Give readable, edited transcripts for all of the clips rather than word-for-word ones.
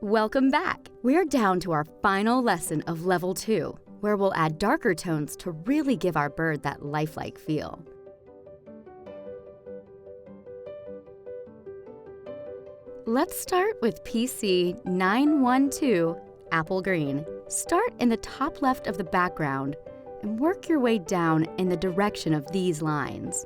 Welcome back! We're down to our final lesson of Level 2, where we'll add darker tones to really give our bird that lifelike feel. Let's start with PC 912 Apple Green. Start in the top left of the background and work your way down in the direction of these lines.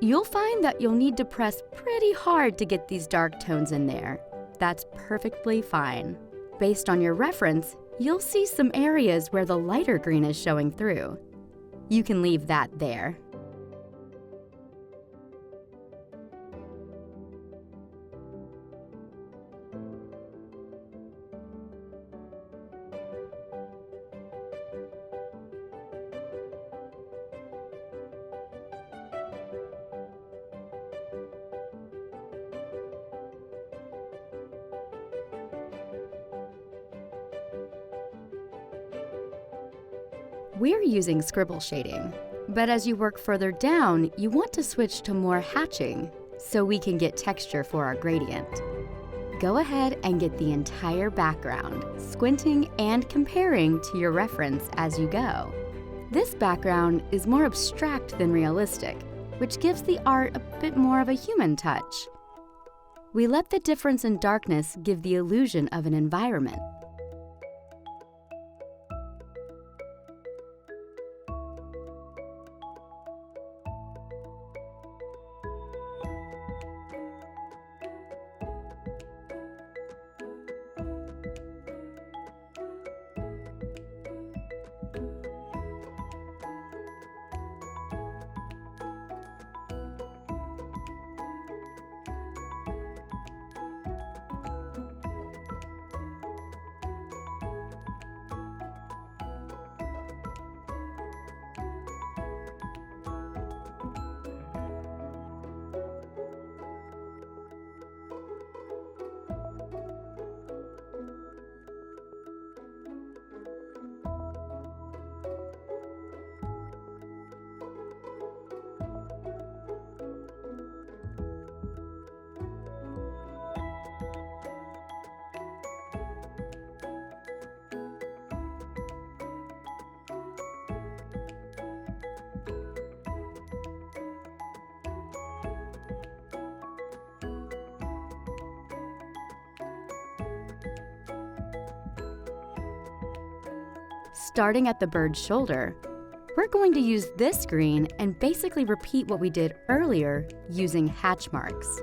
You'll find that you'll need to press pretty hard to get these dark tones in there. That's perfectly fine. Based on your reference, you'll see some areas where the lighter green is showing through. You can leave that there. We're using scribble shading, but as you work further down, you want to switch to more hatching so we can get texture for our gradient. Go ahead and get the entire background, squinting and comparing to your reference as you go. This background is more abstract than realistic, which gives the art a bit more of a human touch. We let the difference in darkness give the illusion of an environment. Starting at the bird's shoulder, we're going to use this green and basically repeat what we did earlier using hatch marks.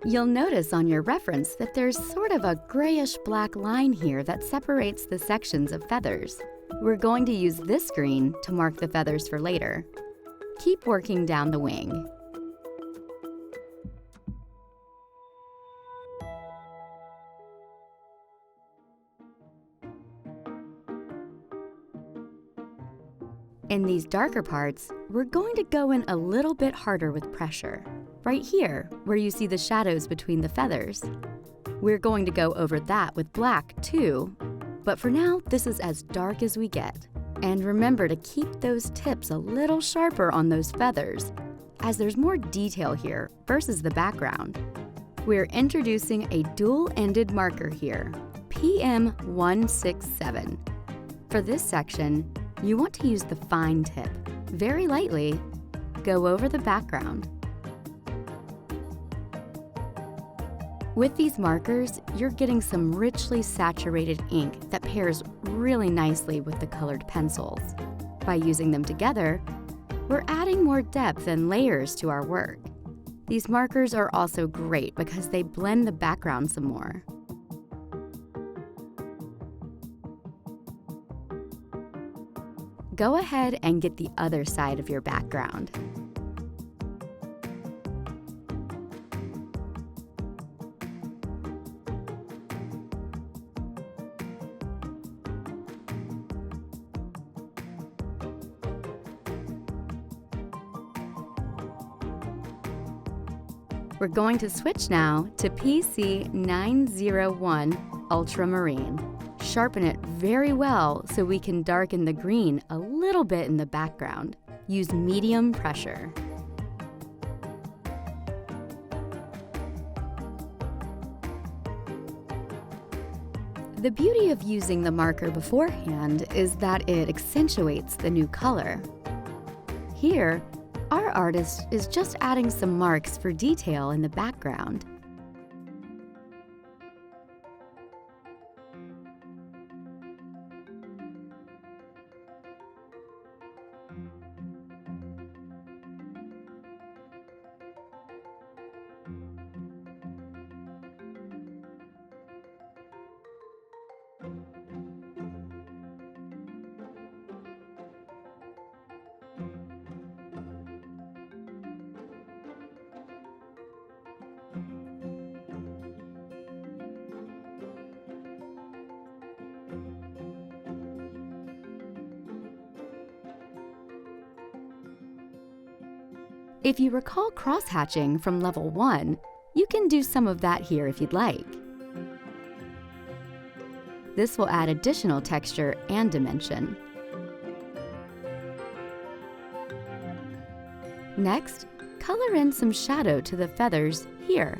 You'll notice on your reference that there's sort of a grayish-black line here that separates the sections of feathers. We're going to use this green to mark the feathers for later. Keep working down the wing. In these darker parts, we're going to go in a little bit harder with pressure. Right here, where you see the shadows between the feathers. We're going to go over that with black too, but for now, this is as dark as we get. And remember to keep those tips a little sharper on those feathers, as there's more detail here versus the background. We're introducing a dual-ended marker here, PM167. For this section, you want to use the fine tip. Very lightly, go over the background. With these markers, you're getting some richly saturated ink that pairs really nicely with the colored pencils. By using them together, we're adding more depth and layers to our work. These markers are also great because they blend the background some more. Go ahead and get the other side of your background. We're going to switch now to PC 901 Ultramarine. Sharpen it very well so we can darken the green a little bit in the background. Use medium pressure. The beauty of using the marker beforehand is that it accentuates the new color. Here, our artist is just adding some marks for detail in the background. If you recall cross-hatching from level 1, you can do some of that here if you'd like. This will add additional texture and dimension. Next, color in some shadow to the feathers here.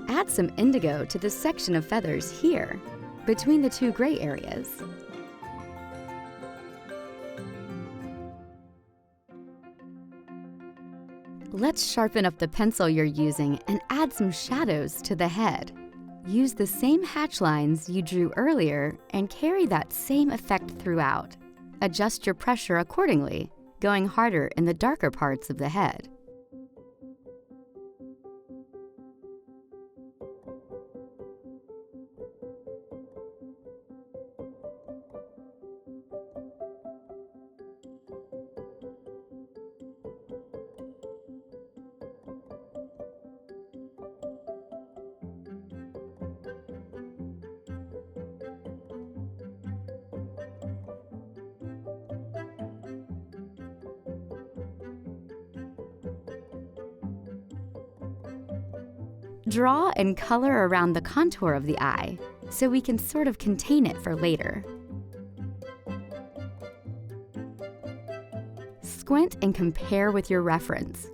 Add some indigo to the section of feathers here, between the two gray areas. Let's sharpen up the pencil you're using and add some shadows to the head. Use the same hatch lines you drew earlier and carry that same effect throughout. Adjust your pressure accordingly, going harder in the darker parts of the head. Draw and color around the contour of the eye, so we can sort of contain it for later. Squint and compare with your reference.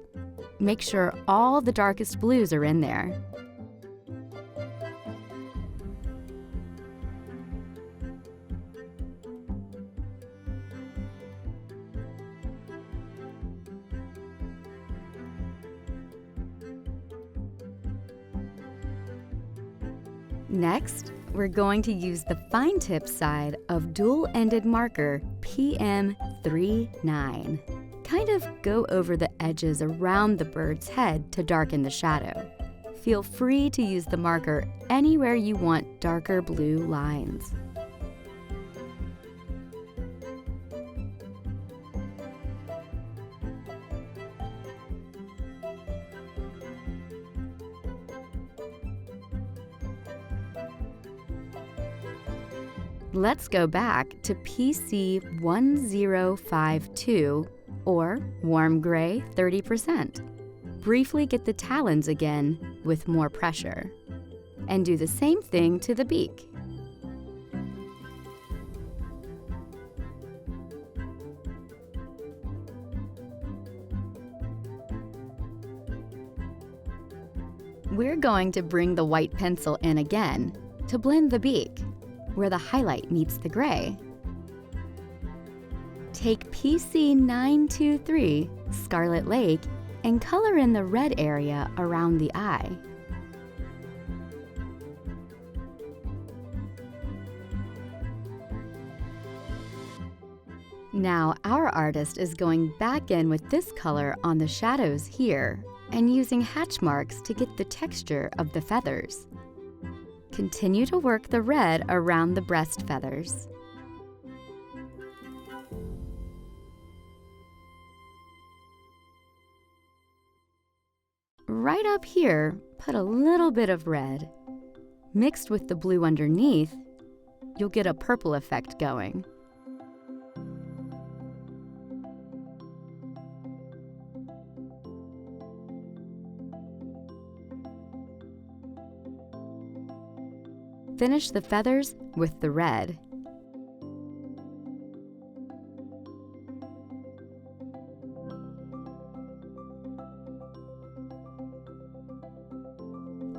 Make sure all the darkest blues are in there. Next, we're going to use the fine tip side of dual-ended marker PM39. Kind of go over the edges around the bird's head to darken the shadow. Feel free to use the marker anywhere you want darker blue lines. Let's go back to PC 1052 or warm gray 30%. Briefly get the talons again with more pressure. And do the same thing to the beak. We're going to bring the white pencil in again to blend the beak, where the highlight meets the gray. Take PC 923, Scarlet Lake, and color in the red area around the eye. Now our artist is going back in with this color on the shadows here and using hatch marks to get the texture of the feathers. Continue to work the red around the breast feathers. Right up here, put a little bit of red. Mixed with the blue underneath, you'll get a purple effect going. Finish the feathers with the red.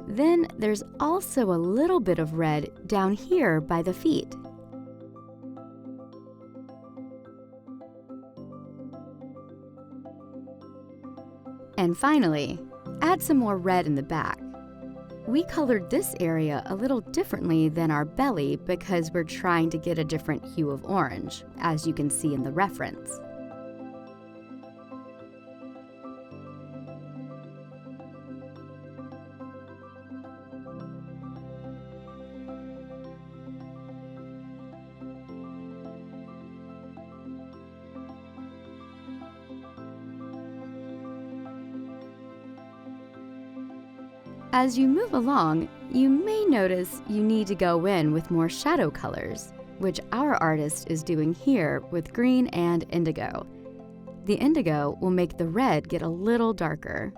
Then there's also a little bit of red down here by the feet. And finally, add some more red in the back. We colored this area a little differently than our belly because we're trying to get a different hue of orange, as you can see in the reference. As you move along, you may notice you need to go in with more shadow colors, which our artist is doing here with green and indigo. The indigo will make the red get a little darker.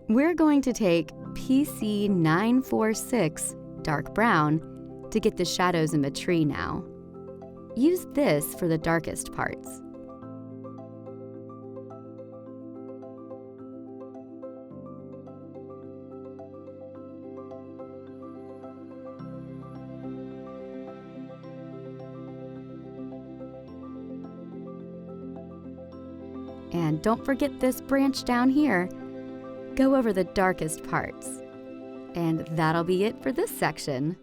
We're going to take PC 946 dark brown to get the shadows in the tree now. Use this for the darkest parts. And don't forget this branch down here. Go over the darkest parts. And that'll be it for this section.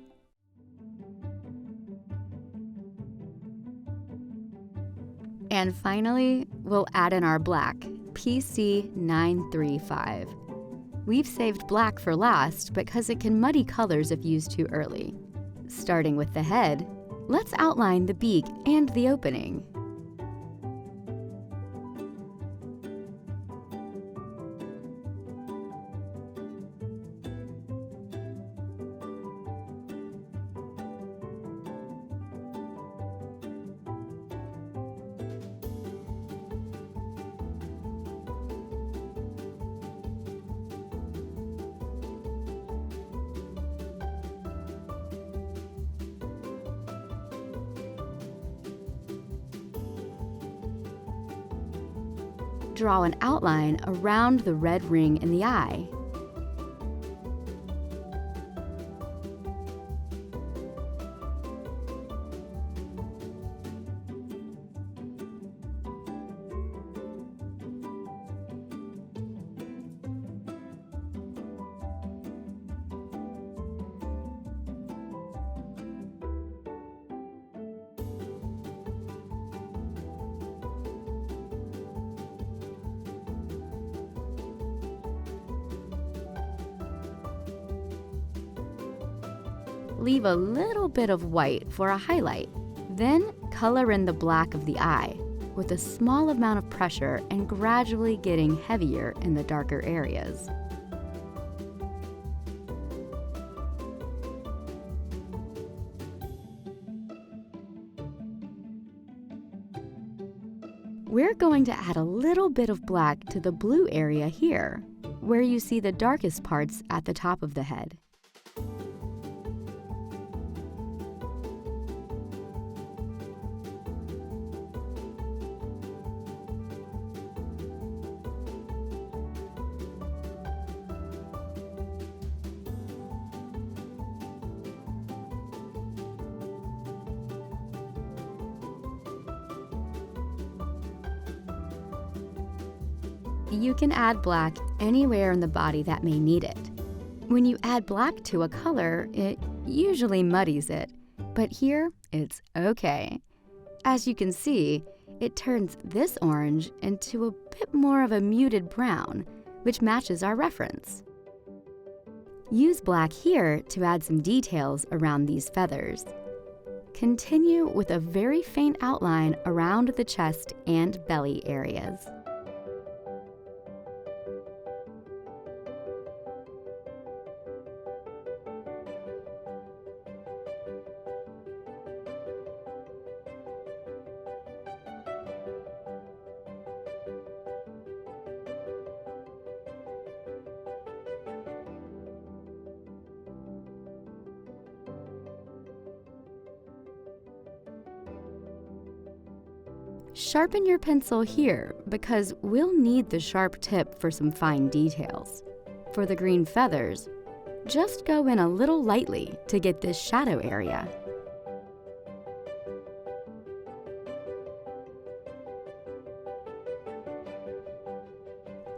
And finally, we'll add in our black, PC 935. We've saved black for last because it can muddy colors if used too early. Starting with the head, let's outline the beak and the opening. Draw an outline around the red ring in the eye. Leave a little bit of white for a highlight. Then color in the black of the eye with a small amount of pressure and gradually getting heavier in the darker areas. We're going to add a little bit of black to the blue area here, where you see the darkest parts at the top of the head. You can add black anywhere in the body that may need it. When you add black to a color, it usually muddies it, but here it's okay. As you can see, it turns this orange into a bit more of a muted brown, which matches our reference. Use black here to add some details around these feathers. Continue with a very faint outline around the chest and belly areas. Sharpen your pencil here because we'll need the sharp tip for some fine details. For the green feathers, just go in a little lightly to get this shadow area.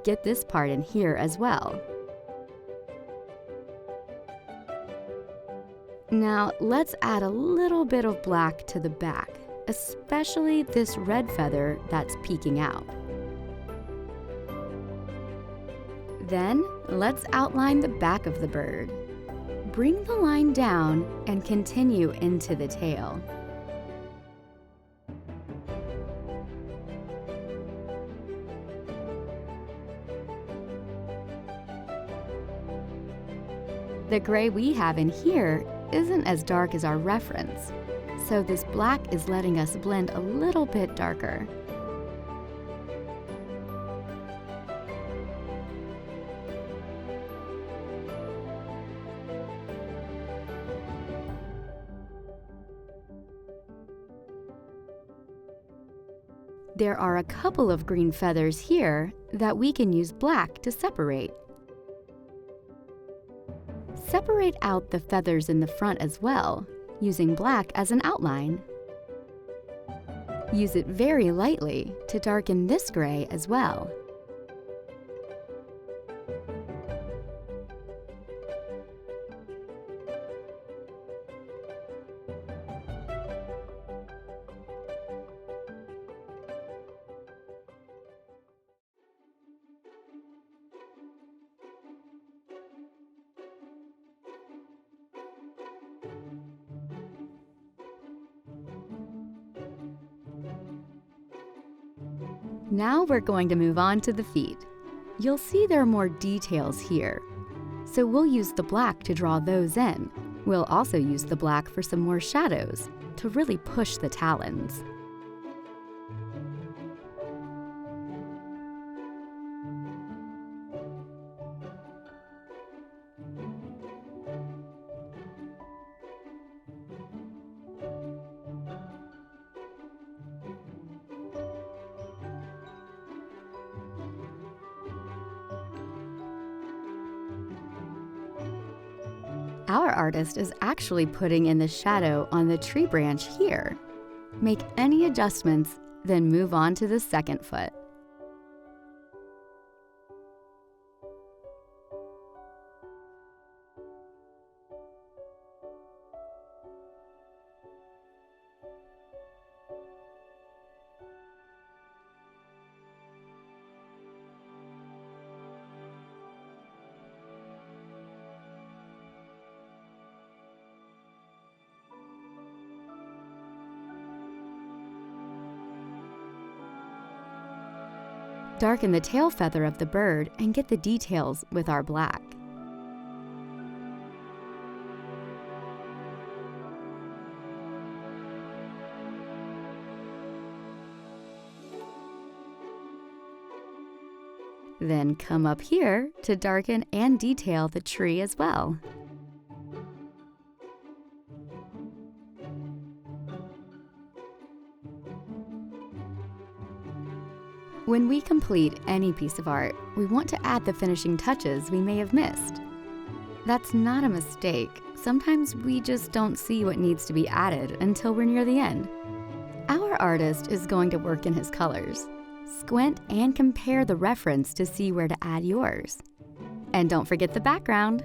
Get this part in here as well. Now let's add a little bit of black to the back, especially this red feather that's peeking out. Then let's outline the back of the bird. Bring the line down and continue into the tail. The gray we have in here isn't as dark as our reference, so this black is letting us blend a little bit darker. There are a couple of green feathers here that we can use black to separate. Separate out the feathers in the front as well, using black as an outline. Use it very lightly to darken this gray as well. Now we're going to move on to the feet. You'll see there are more details here, so we'll use the black to draw those in. We'll also use the black for some more shadows to really push the talons. Our artist is actually putting in the shadow on the tree branch here. Make any adjustments, then move on to the second foot. Darken the tail feather of the bird and get the details with our black. Then come up here to darken and detail the tree as well. When we complete any piece of art, we want to add the finishing touches we may have missed. That's not a mistake. Sometimes we just don't see what needs to be added until we're near the end. Our artist is going to work in his colors. Squint and compare the reference to see where to add yours. And don't forget the background.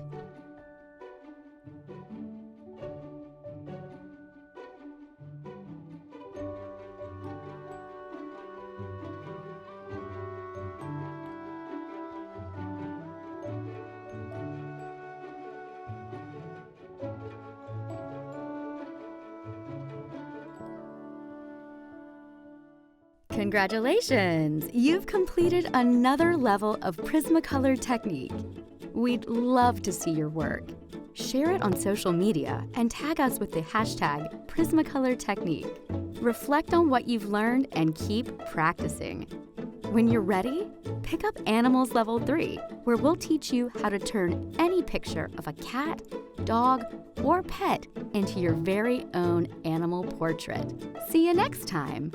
Congratulations! You've completed another level of Prismacolor technique. We'd love to see your work. Share it on social media and tag us with the hashtag Prismacolor technique. Reflect on what you've learned and keep practicing. When you're ready, pick up Animals Level 3, where we'll teach you how to turn any picture of a cat, dog, or pet into your very own animal portrait. See you next time!